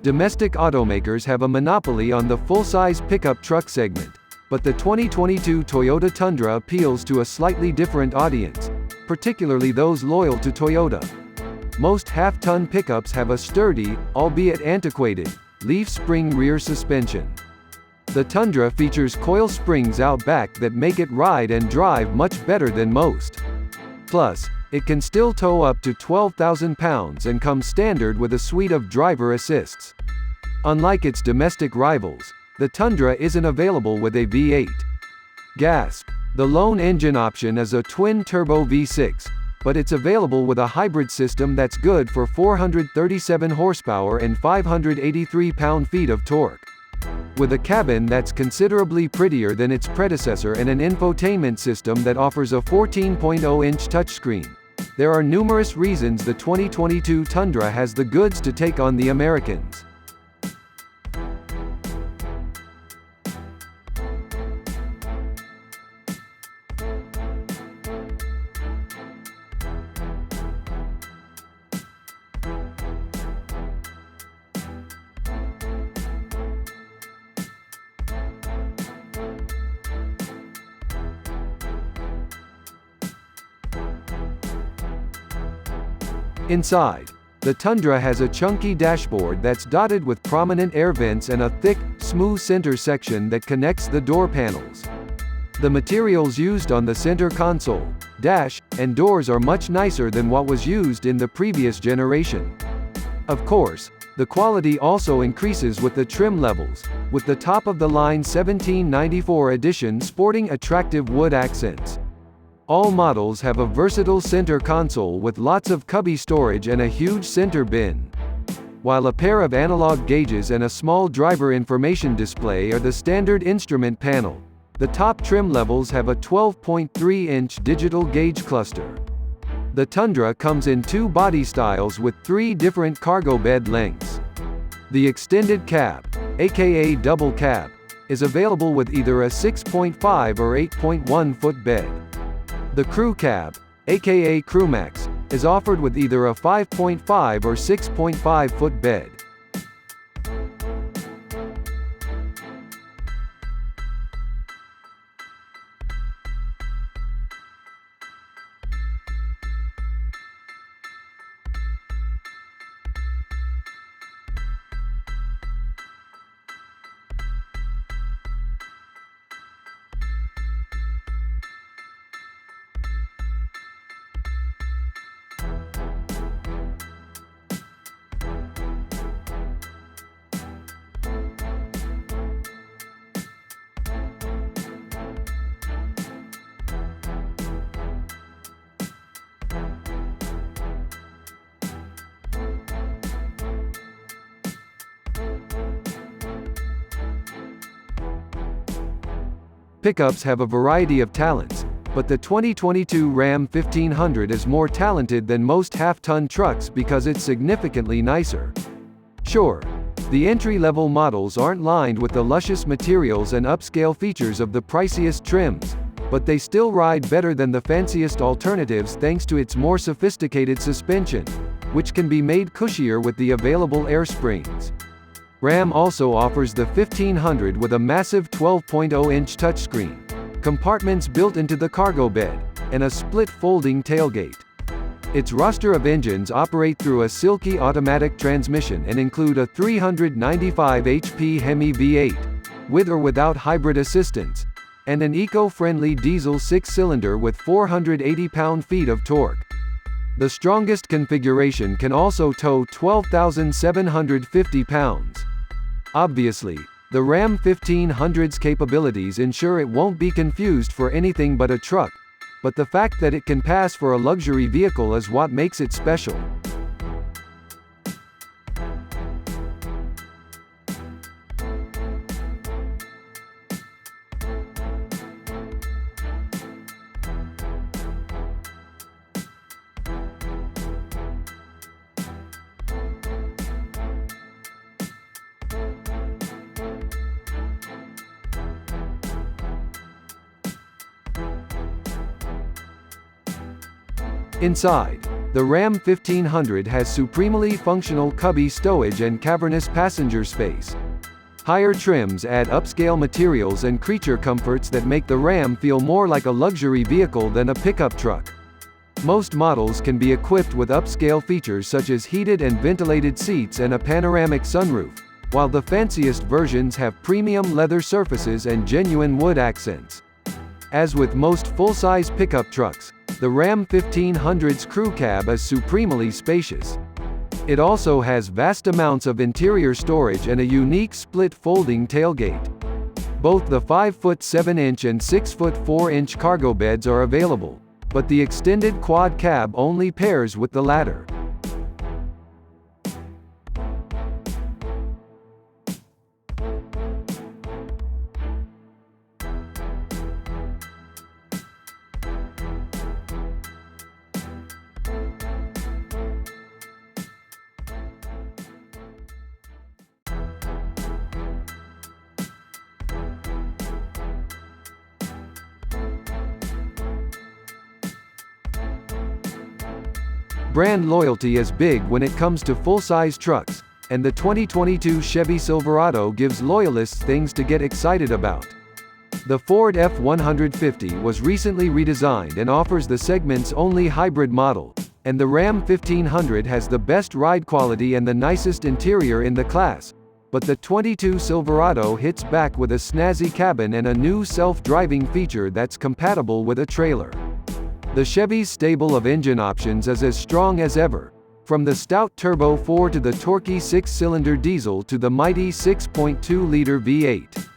Domestic automakers have a monopoly on the full-size pickup truck segment, but the 2022 Toyota Tundra appeals to a slightly different audience, particularly those loyal to Toyota. Most half-ton pickups have a sturdy, albeit antiquated, leaf spring rear suspension. The Tundra features coil springs out back that make it ride and drive much better than most. Plus, it can still tow up to 12,000 pounds and comes standard with a suite of driver assists. Unlike its domestic rivals, the Tundra isn't available with a V8. Gasp! The lone engine option is a twin-turbo V6, but it's available with a hybrid system that's good for 437 horsepower and 583 pound-feet of torque. With a cabin that's considerably prettier than its predecessor and an infotainment system that offers a 14.0-inch touchscreen, there are numerous reasons the 2022 Tundra has the goods to take on the Americans. Inside, the Tundra has a chunky dashboard that's dotted with prominent air vents and a thick, smooth center section that connects the door panels. The materials used on the center console, dash, and doors are much nicer than what was used in the previous generation. Of course, the quality also increases with the trim levels, with the top-of-the-line 1794 edition sporting attractive wood accents. All models have a versatile center console with lots of cubby storage and a huge center bin. While a pair of analog gauges and a small driver information display are the standard instrument panel, the top trim levels have a 12.3-inch digital gauge cluster. The Tundra comes in two body styles with 3 different cargo bed lengths. The extended cab, aka double cab, is available with either a 6.5 or 8.1 foot bed. The crew cab, aka Crewmax, is offered with either a 5.5 or 6.5 foot bed. Pickups have a variety of talents, but the 2022 Ram 1500 is more talented than most half-ton trucks because it's significantly nicer. Sure, the entry-level models aren't lined with the luscious materials and upscale features of the priciest trims, but they still ride better than the fanciest alternatives thanks to its more sophisticated suspension, which can be made cushier with the available air springs. Ram also offers the 1500 with a massive 12.0-inch touchscreen, compartments built into the cargo bed, and a split folding tailgate. Its roster of engines operate through a silky automatic transmission and include a 395 HP Hemi V8, with or without hybrid assistance, and an eco-friendly diesel 6-cylinder with 480 pound-feet of torque. The strongest configuration can also tow 12,750 pounds. Obviously, the Ram 1500's capabilities ensure it won't be confused for anything but a truck, but the fact that it can pass for a luxury vehicle is what makes it special. Inside, The Ram 1500 has supremely functional cubby stowage and cavernous passenger space. Higher trims add upscale materials and creature comforts that make the Ram feel more like a luxury vehicle than a pickup truck. Most models can be equipped with upscale features such as heated and ventilated seats and a panoramic sunroof, while the fanciest versions have premium leather surfaces and genuine wood accents. As with most full-size pickup trucks, the Ram 1500's crew cab is supremely spacious. It also has vast amounts of interior storage and a unique split folding tailgate. Both the 5-foot 7-inch and 6-foot 4-inch cargo beds are available, but the extended quad cab only pairs with the latter. Brand loyalty is big when it comes to full-size trucks, and the 2022 Chevy Silverado gives loyalists things to get excited about. The Ford F-150 was recently redesigned and offers the segment's only hybrid model, and the Ram 1500 has the best ride quality and the nicest interior in the class, but the '22 Silverado hits back with a snazzy cabin and a new self-driving feature that's compatible with a trailer. The Chevy's stable of engine options is as strong as ever, from the stout Turbo 4 to the torquey 6-cylinder diesel to the mighty 6.2-liter V8.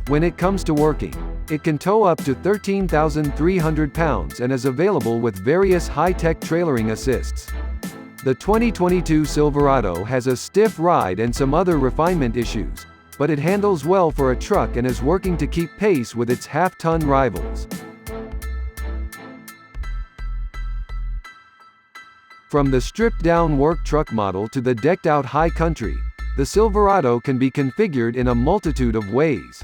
When it comes to working, it can tow up to 13,300 pounds and is available with various high-tech trailering assists. The 2022 Silverado has a stiff ride and some other refinement issues, but it handles well for a truck and is working to keep pace with its half-ton rivals. From the stripped-down work truck model to the decked-out high country, the Silverado can be configured in a multitude of ways.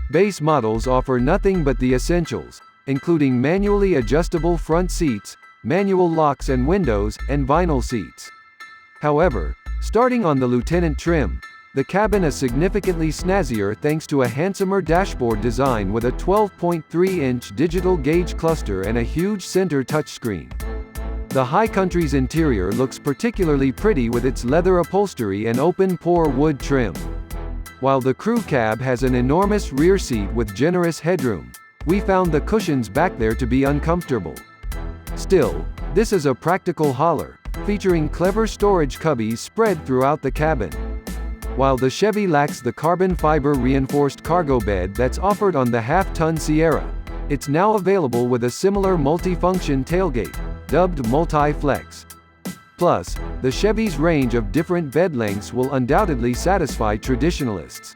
Base models offer nothing but the essentials, including manually adjustable front seats, manual locks and windows, and vinyl seats. However, starting on the Lieutenant trim, the cabin is significantly snazzier thanks to a handsomer dashboard design with a 12.3-inch digital gauge cluster and a huge center touchscreen. The High Country's interior looks particularly pretty with its leather upholstery and open-pore wood trim. While the crew cab has an enormous rear seat with generous headroom, we found the cushions back there to be uncomfortable. Still, this is a practical hauler, featuring clever storage cubbies spread throughout the cabin. While the Chevy lacks the carbon fiber reinforced cargo bed that's offered on the half-ton Sierra, it's now available with a similar multi-function tailgate, dubbed Multi-Flex. Plus, the Chevy's range of different bed lengths will undoubtedly satisfy traditionalists.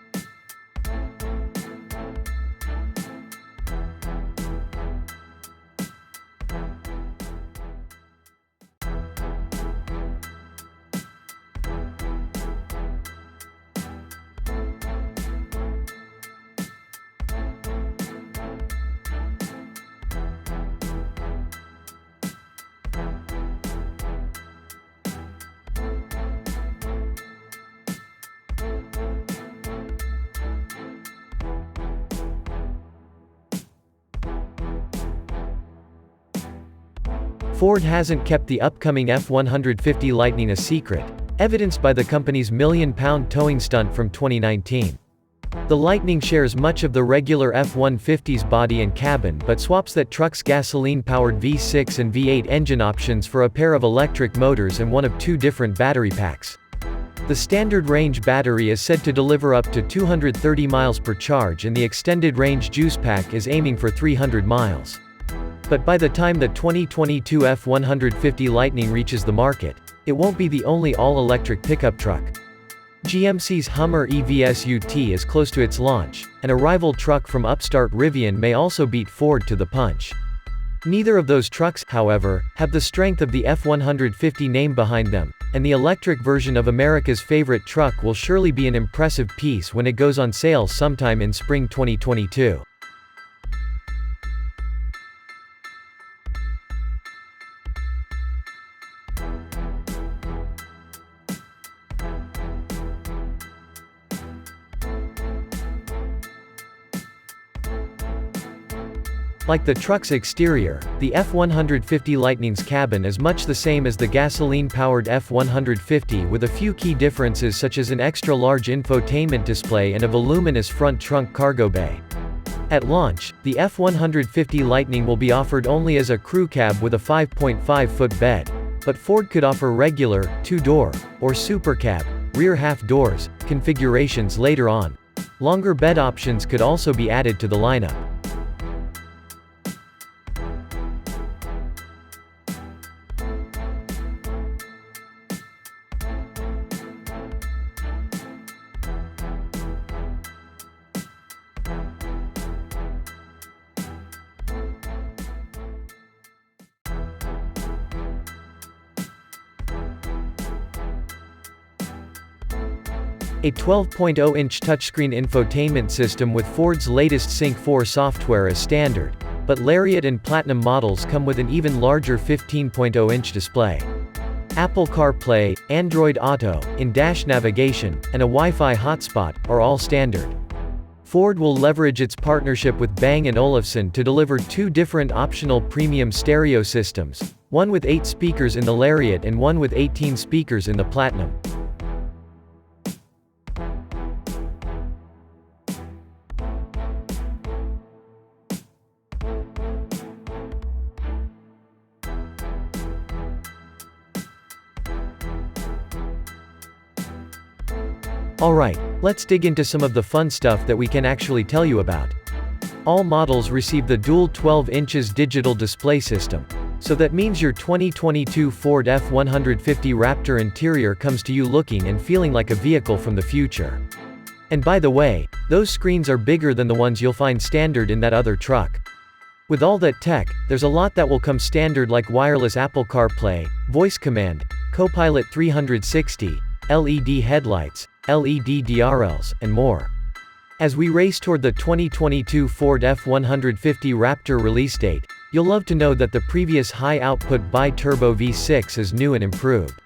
Ford hasn't kept the upcoming F-150 Lightning a secret, evidenced by the company's million-pound towing stunt from 2019. The Lightning shares much of the regular F-150's body and cabin but swaps that truck's gasoline-powered V6 and V8 engine options for a pair of electric motors and one of two different battery packs. The standard range battery is said to deliver up to 230 miles per charge and the extended range juice pack is aiming for 300 miles. But by the time the 2022 F-150 Lightning reaches the market, it won't be the only all-electric pickup truck. GMC's Hummer EV SUT is close to its launch, and a rival truck from upstart Rivian may also beat Ford to the punch. Neither of those trucks, however, have the strength of the F-150 name behind them, and the electric version of America's favorite truck will surely be an impressive piece when it goes on sale sometime in spring 2022. Like the truck's exterior, the F-150 Lightning's cabin is much the same as the gasoline-powered F-150 with a few key differences such as an extra-large infotainment display and a voluminous front trunk cargo bay. At launch, the F-150 Lightning will be offered only as a crew cab with a 5.5-foot bed, but Ford could offer regular, 2-door, or super cab, rear half doors, configurations later on. Longer bed options could also be added to the lineup. A 12.0-inch touchscreen infotainment system with Ford's latest Sync 4 software is standard, but Lariat and Platinum models come with an even larger 15.0-inch display. Apple CarPlay, Android Auto, in-dash navigation, and a Wi-Fi hotspot are all standard. Ford will leverage its partnership with Bang & Olufsen to deliver two different optional premium stereo systems, one with 8 speakers in the Lariat and one with 18 speakers in the Platinum. Alright, let's dig into some of the fun stuff that we can actually tell you about. All models receive the dual 12 inches digital display system, so that means your 2022 Ford F-150 Raptor interior comes to you looking and feeling like a vehicle from the future. And by the way, those screens are bigger than the ones you'll find standard in that other truck. With all that tech, there's a lot that will come standard like wireless Apple CarPlay, voice command, Copilot 360, LED headlights, LED DRLs, and more. As we race toward the 2022 Ford F-150 Raptor release date, you'll love to know that the previous high-output bi-turbo V6 is new and improved.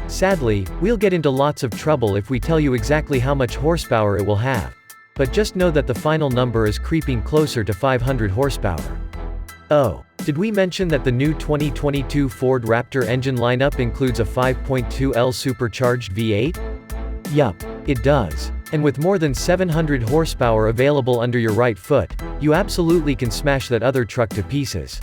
Sadly, we'll get into lots of trouble if we tell you exactly how much horsepower it will have. But just know that the final number is creeping closer to 500 horsepower. Oh, did we mention that the new 2022 Ford Raptor engine lineup includes a 5.2L supercharged V8? Yup, it does. And with more than 700 horsepower available under your right foot, you absolutely can smash that other truck to pieces.